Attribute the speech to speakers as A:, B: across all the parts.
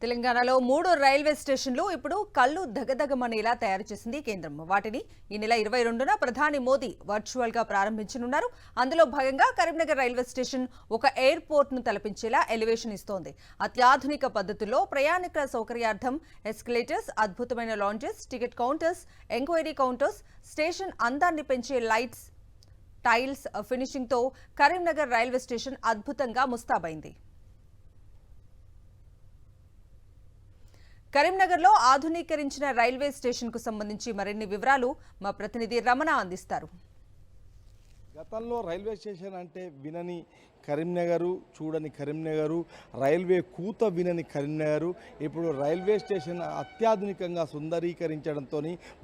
A: తెలంగాణలో 3 రైల్వే స్టేషన్లు ఇప్పుడు కళ్ళు దగదగమనేలా తయారు చేసింది కేంద్రం. వాటిని ఈ నెల 22న ప్రధాని మోదీ వర్చువల్ గా ప్రారంభించనున్నారు. అందులో భాగంగా కరీంనగర్ రైల్వే స్టేషన్ ఒక ఎయిర్పోర్ట్ ను తలపించేలా ఎలివేషన్ ఇస్తోంది. అత్యాధునిక పద్ధతుల్లో ప్రయాణికుల సౌకర్యార్థం ఎస్కలేటర్స్, అద్భుతమైన lounges, ticket counters, enquiry counters, station అందాన్ని పెంచే లైట్స్, టైల్స్ ఫినిషింగ్ తో కరీంనగర్ రైల్వే స్టేషన్ అద్భుతంగా ముస్తాబైంది. కరీంనగర్లో ఆధునీకరించిన రైల్వే స్టేషన్కు సంబంధించి మరిన్ని వివరాలు మా ప్రతినిధి రమణ అందిస్తారు.
B: గతంలో రైల్వే స్టేషన్ అంటే వినని కరీంనగరు, చూడని కరీంనగరు, రైల్వే కూత వినని కరీంనగరు ఇప్పుడు రైల్వే స్టేషన్ అత్యాధునికంగా సుందరీకరించడంతో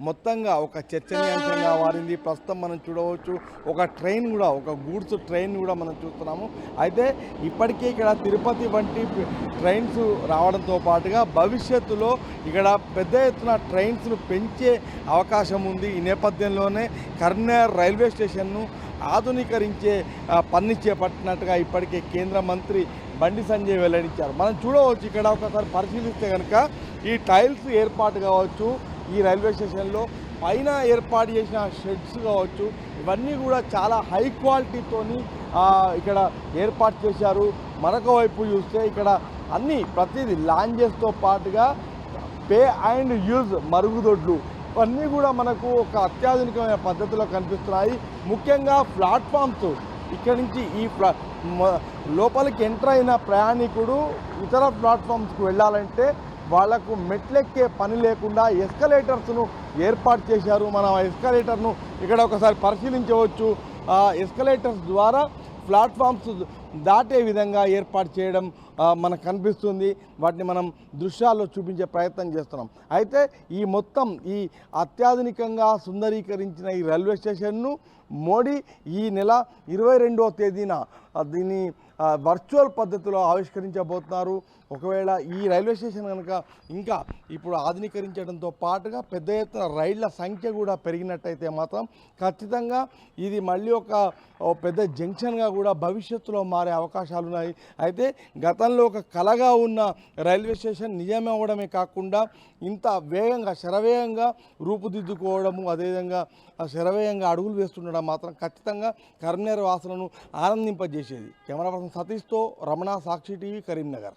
B: మొత్తంగా ఒక చర్చనీయాంశంగా మారింది. ప్రస్తుతం మనం చూడవచ్చు ఒక ట్రైన్ కూడా, ఒక గూడ్స్ ట్రైన్ కూడా మనం చూస్తున్నాము. అయితే ఇప్పటికే ఇక్కడ తిరుపతి వంటి ట్రైన్స్ రావడంతో పాటుగా భవిష్యత్తులో ఇక్కడ పెద్ద ఎత్తున ట్రైన్స్ను పెంచే అవకాశం ఉంది. ఈ నేపథ్యంలోనే కరీంనగర్ రైల్వే స్టేషన్ను ఆధునీకరించే పని చేపట్టినట్టుగా ఇప్పటికే కేంద్ర మంత్రి బండి సంజయ్ వెల్లడించారు. మనం చూడవచ్చు ఇక్కడ ఒకసారి పరిశీలిస్తే కనుక ఈ టైల్స్ ఏర్పాటు కావచ్చు, ఈ రైల్వే స్టేషన్లో పైన ఏర్పాటు చేసిన షెడ్స్ కావచ్చు, ఇవన్నీ కూడా చాలా హై క్వాలిటీతోని ఇక్కడ ఏర్పాటు చేశారు. మరొక వైపు చూస్తే ఇక్కడ అన్నీ ప్రతిదీ లాంజెస్తో పాటుగా పే అండ్ యూజ్ మరుగుదొడ్లు ఇవన్నీ కూడా మనకు ఒక అత్యాధునికమైన పద్ధతిలో కనిపిస్తున్నాయి. ముఖ్యంగా ప్లాట్ఫామ్స్ ఇక్కడి నుంచి ఈ లోపలికి ఎంటర్ అయిన ప్రయాణికుడు ఇతర ప్లాట్ఫామ్స్కి వెళ్ళాలంటే వాళ్లకు మెట్లెక్కే పని లేకుండా ఎస్కలేటర్స్ను ఏర్పాటు చేశారు. మనం ఆ ఎస్కలేటర్ను ఇక్కడ ఒకసారి పరిశీలించవచ్చు. ఎస్కలేటర్స్ ద్వారా ప్లాట్ఫామ్స్ దాటే విధంగా ఏర్పాటు చేయడం మనకు కనిపిస్తుంది. వాటిని మనం దృశ్యాల్లో చూపించే ప్రయత్నం చేస్తున్నాం. అయితే ఈ మొత్తం ఈ అత్యాధునికంగా సుందరీకరించిన ఈ రైల్వే స్టేషన్ను మోడీ ఈ నెల 22వ తేదీన దీన్ని వర్చువల్ పద్ధతిలో ఆవిష్కరించబోతున్నారు. ఒకవేళ ఈ రైల్వే స్టేషన్ కనుక ఇంకా ఇప్పుడు ఆధునీకరించడంతో పాటుగా పెద్ద ఎత్తున రైళ్ల సంఖ్య కూడా పెరిగినట్టయితే మాత్రం ఖచ్చితంగా ఇది మళ్ళీ ఒక పెద్ద జంక్షన్గా కూడా భవిష్యత్తులో మారే అవకాశాలు ఉన్నాయి. అయితే గతంలో ఒక కలగా ఉన్న రైల్వే స్టేషన్ నిజమవడమే కాకుండా ఇంత వేగంగా శరవేగంగా రూపుదిద్దుకోవడము, అదేవిధంగా శరవేగంగా అడుగులు వేస్తుండడం మాత్రం ఖచ్చితంగా కరీంనగర్ వాసులను ఆనందింపజేసేది. కెమెరా పర్సన్ సతీష్తో రమణ, సాక్షి టీవీ, కరీంనగర్.